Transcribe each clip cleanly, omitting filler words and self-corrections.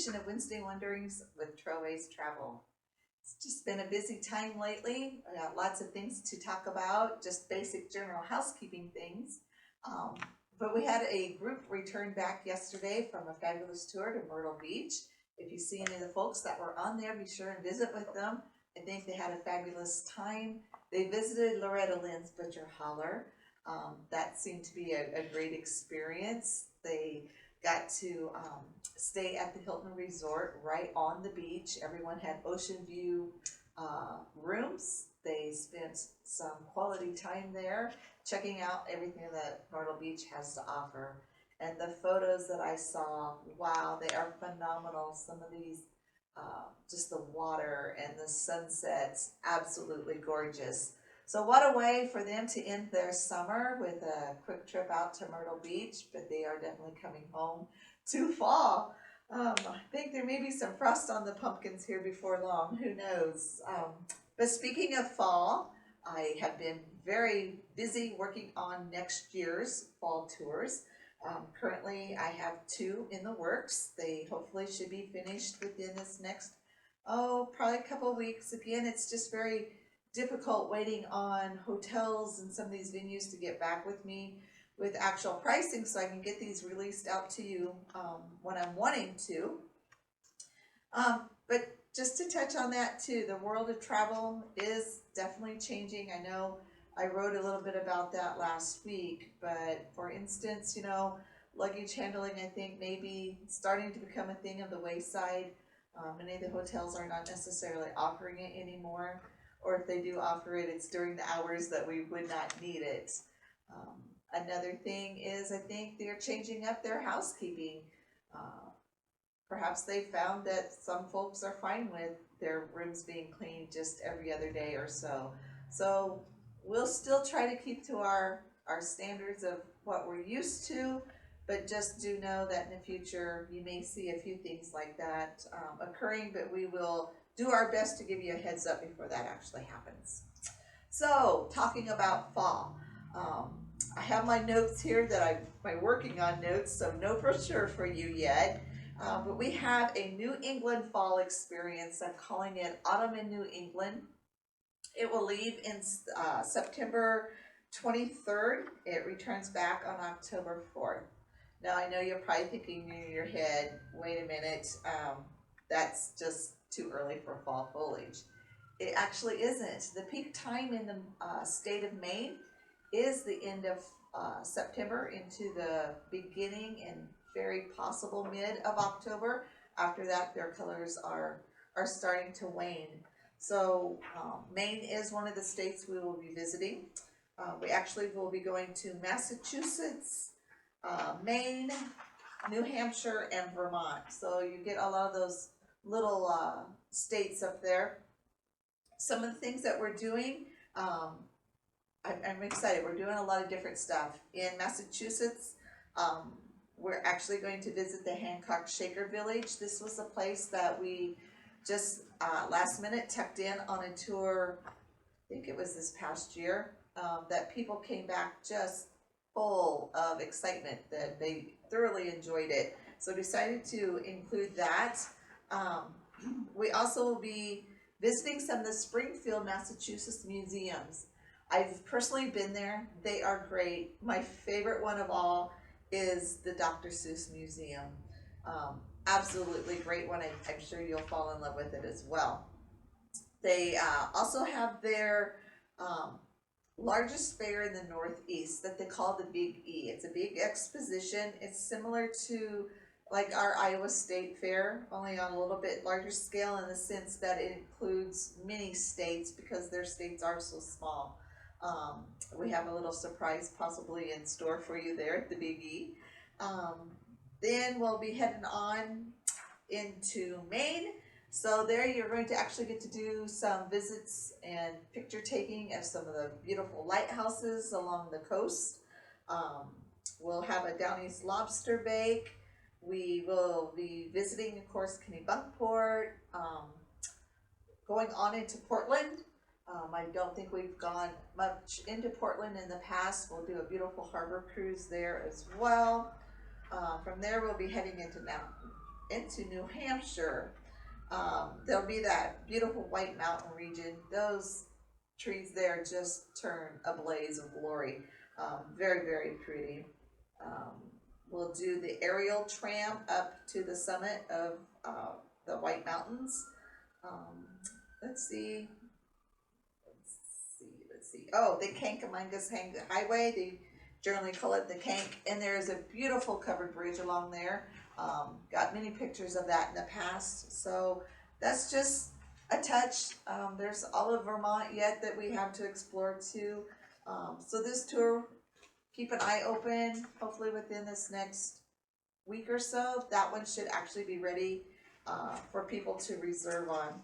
edition of Wednesday Wonderings with Trailways Travel. It's just been a busy time lately. I got lots of things to talk about, just basic general housekeeping things. But we had a group return back yesterday from a fabulous tour to Myrtle Beach. If you see any of the folks that were on there, be sure and visit with them. I think they had a fabulous time. They visited Loretta Lynn's Butcher Holler. That seemed to be a great experience. They got to stay at the Hilton Resort right on the beach. Everyone had ocean view rooms. They spent some quality time there checking out everything that Myrtle Beach has to offer. And the photos that I saw, wow, they are phenomenal. Some of these, just the water and the sunsets, absolutely gorgeous. So what a way for them to end their summer with a quick trip out to Myrtle Beach, but they are definitely coming home to fall. I think there may be some frost on the pumpkins here before long, who knows. But speaking of fall, I have been very busy working on next year's fall tours. Currently, I have 2 in the works. They hopefully should be finished within this next, probably a couple of weeks. Again, it's just very difficult waiting on hotels and some of these venues to get back with me with actual pricing so I can get these released out to you when I'm wanting to. But just to touch on that too, the world of travel is definitely changing. I know I wrote a little bit about that last week, but for instance, luggage handling, I think maybe starting to become a thing of the wayside. Many of the hotels are not necessarily offering it anymore, or if they do offer it, it's during the hours that we would not need it. Another thing is I think they're changing up their housekeeping. Perhaps they found that some folks are fine with their rooms being cleaned just every other day or so. So we'll still try to keep to our standards of what we're used to, but just do know that in the future you may see a few things like that occurring, but we will do our best to give you a heads up before that actually happens. So talking about fall, I have my notes here that I'm working on notes, so no brochure for you yet. But we have a New England fall experience. I'm calling it Autumn in New England. It will leave in September 23rd. It returns back on October 4th. Now I know you're probably thinking in your head, wait a minute, that's just too early for fall foliage. It actually isn't. The peak time in the state of Maine is the end of September into the beginning and very possible mid of October. After that, their colors are starting to wane. So Maine is one of the states we will be visiting. We actually will be going to Massachusetts, Maine, New Hampshire, and Vermont. So you get a lot of those little states up there. Some of the things that we're doing, I'm excited. We're doing a lot of different stuff. In Massachusetts, we're actually going to visit the Hancock Shaker Village. This was a place that we just last minute tucked in on a tour, I think it was this past year, that people came back just full of excitement, that they thoroughly enjoyed it. So decided to include that. We also will be visiting some of the Springfield, Massachusetts museums. I've personally been there. They are great. My favorite one of all is the Dr. Seuss Museum. Absolutely great one. I'm sure you'll fall in love with it as well. They also have their largest fair in the Northeast that they call the Big E. It's a big exposition. It's similar to like our Iowa State Fair, only on a little bit larger scale in the sense that it includes many states because their states are so small. We have a little surprise possibly in store for you there at the Big E. Then we'll be heading on into Maine. So there you're going to actually get to do some visits and picture taking of some of the beautiful lighthouses along the coast. We'll have a Down East lobster bake. We will be visiting, of course, Kennebunkport, going on into Portland. I don't think we've gone much into Portland in the past. We'll do a beautiful harbor cruise there as well. From there, we'll be heading into into New Hampshire. There'll be that beautiful White Mountain region. Those trees there just turn a blaze of glory. Very, very pretty. Um, we'll do the aerial tram up to the summit of the White Mountains. Um, let's see. Let's see. Oh, the Kankamangas Highway. They generally call it the Kank, and there is a beautiful covered bridge along there. Got many pictures of that in the past. So that's just a touch. There's all of Vermont yet that we have to explore too. So this tour, keep an eye open. Hopefully within this next week or so, that one should actually be ready for people to reserve on.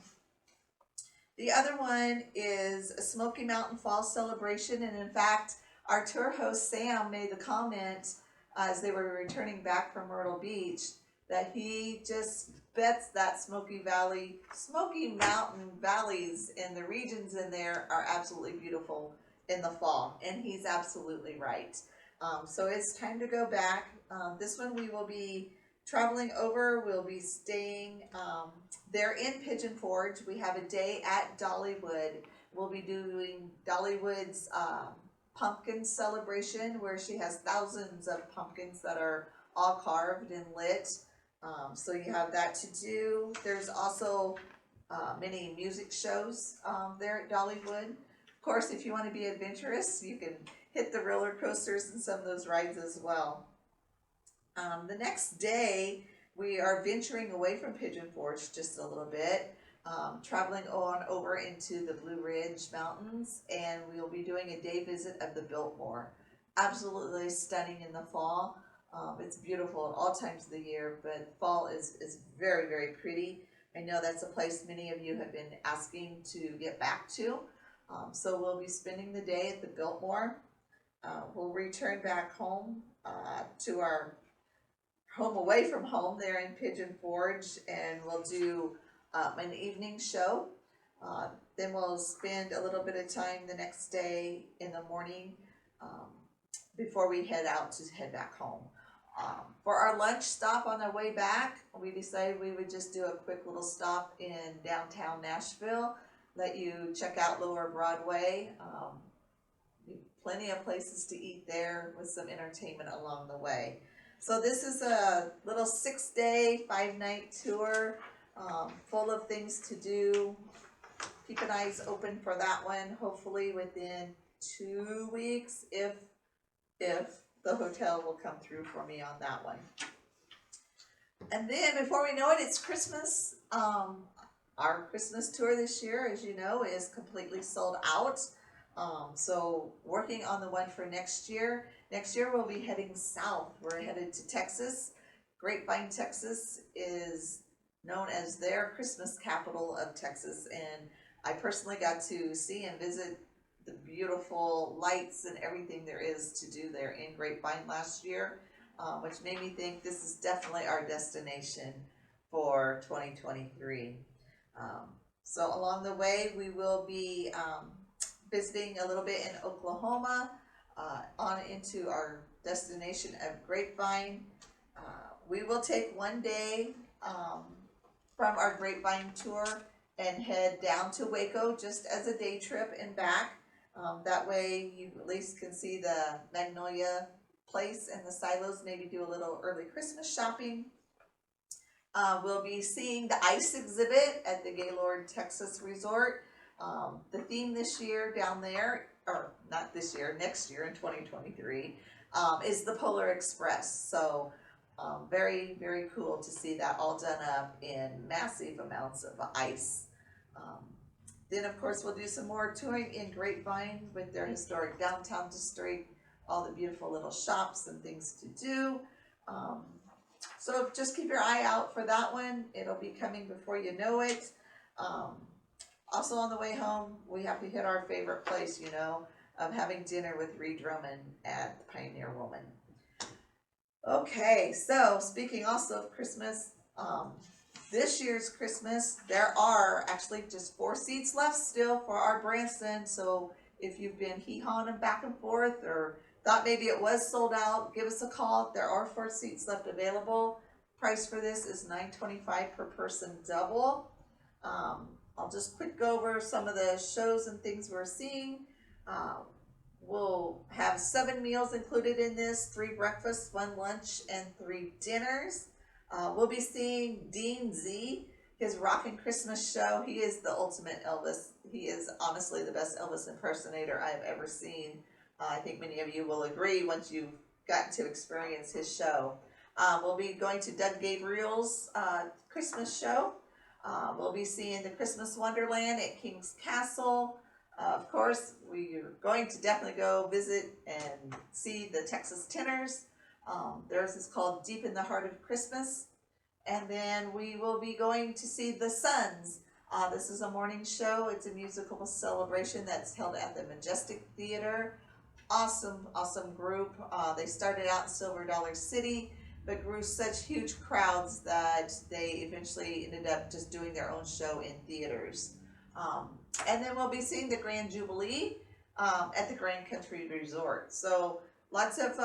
The other one is a Smoky Mountain Fall Celebration, and in fact, our tour host Sam made the comment as they were returning back from Myrtle Beach that he just bets that Smoky Mountain valleys and the regions in there are absolutely beautiful in the fall, and he's absolutely right. So it's time to go back. This one we will be traveling over. We'll be staying there in Pigeon Forge. We have a day at Dollywood. We'll be doing Dollywood's pumpkin celebration, where she has thousands of pumpkins that are all carved and lit. So you have that to do. There's also many music shows there at Dollywood. Of course, if you want to be adventurous, you can hit the roller coasters and some of those rides as well. The next day, we are venturing away from Pigeon Forge just a little bit, traveling on over into the Blue Ridge Mountains, and we'll be doing a day visit of the Biltmore. Absolutely stunning in the fall. It's beautiful at all times of the year, but fall is very, very pretty. I know that's a place many of you have been asking to get back to. So we'll be spending the day at the Biltmore. We'll return back home to our home away from home there in Pigeon Forge, and we'll do an evening show. Then we'll spend a little bit of time the next day in the morning before we head back home. For our lunch stop on our way back, we decided we would just do a quick little stop in downtown Nashville, let you check out Lower Broadway. Plenty of places to eat there with some entertainment along the way. So this is a little 6-day, 5-night tour full of things to do. Keep an eyes open for that one, hopefully within 2 weeks, if the hotel will come through for me on that one. And then before we know it, it's Christmas. Our Christmas tour this year, as you know, is completely sold out. So working on the one for next year. Next year we'll be heading south. We're headed to Texas. Grapevine, Texas is known as their Christmas capital of Texas, and I personally got to see and visit the beautiful lights and everything there is to do there in Grapevine last year, which made me think this is definitely our destination for 2023. So along the way we will be visiting a little bit in Oklahoma, on into our destination of Grapevine. We will take 1 day from our Grapevine tour and head down to Waco just as a day trip and back. That way you at least can see the Magnolia Place and the silos, maybe do a little early Christmas shopping. We'll be seeing the ice exhibit at the Gaylord Texas Resort. The theme this year down there, or not this year, next year in 2023, is the Polar Express. So very, very cool to see that all done up in massive amounts of ice. Then of course we'll do some more touring in Grapevine with their historic downtown district, all the beautiful little shops and things to do. So just keep your eye out for that one. It'll be coming before you know it. Also on the way home, we have to hit our favorite place, you know, of having dinner with Reed Drummond at the Pioneer Woman. Okay, so speaking also of Christmas, this year's Christmas, there are actually just 4 seats left still for our Branson. So if you've been hee-hawing back and forth or thought maybe it was sold out, give us a call. There are 4 seats left available. price for this is $9.25 per person double. I'll just quick go over some of the shows and things we're seeing. We'll have 7 meals included in this, 3 breakfasts, 1 lunch, and 3 dinners. We'll be seeing Dean Z, his Rockin' Christmas show. He is the ultimate Elvis. He is honestly the best Elvis impersonator I've ever seen. I think many of you will agree once you've gotten to experience his show. We'll be going to Doug Gabriel's Christmas show. We'll be seeing the Christmas Wonderland at King's Castle. Of course, we are going to definitely go visit and see the Texas Tenors. Theirs is called Deep in the Heart of Christmas. And then we will be going to see the Sons. This is a morning show. It's a musical celebration that's held at the Majestic Theater. Awesome, awesome group. They started out in Silver Dollar City, but grew such huge crowds that they eventually ended up just doing their own show in theaters. And then we'll be seeing the Grand Jubilee at the Grand Country Resort. So lots of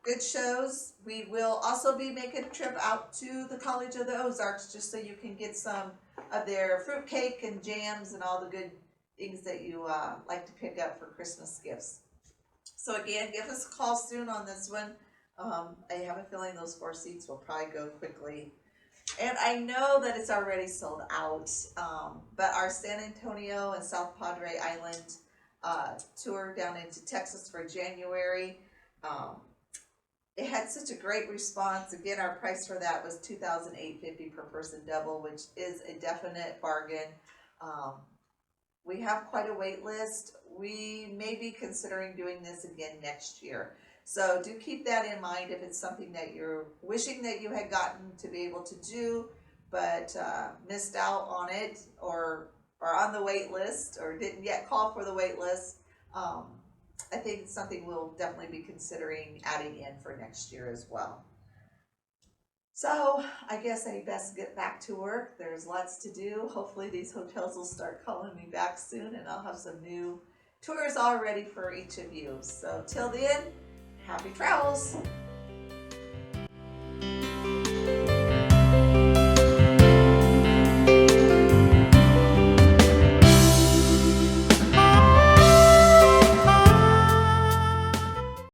good shows. We will also be making a trip out to the College of the Ozarks just so you can get some of their fruitcake and jams and all the good things that you like to pick up for Christmas gifts. So again, give us a call soon on this one. I have a feeling those 4 seats will probably go quickly. And I know that it's already sold out, but our San Antonio and South Padre Island tour down into Texas for January, it had such a great response. Again, our price for that was $2,850 per person double, which is a definite bargain. We have quite a wait list. We may be considering doing this again next year. So do keep that in mind if it's something that you're wishing that you had gotten to be able to do, but missed out on it or on the wait list or didn't yet call for the wait list. I think it's something we'll definitely be considering adding in for next year as well. So I guess I best get back to work. There's lots to do. Hopefully these hotels will start calling me back soon and I'll have some new tours all ready for each of you. So till then, happy travels.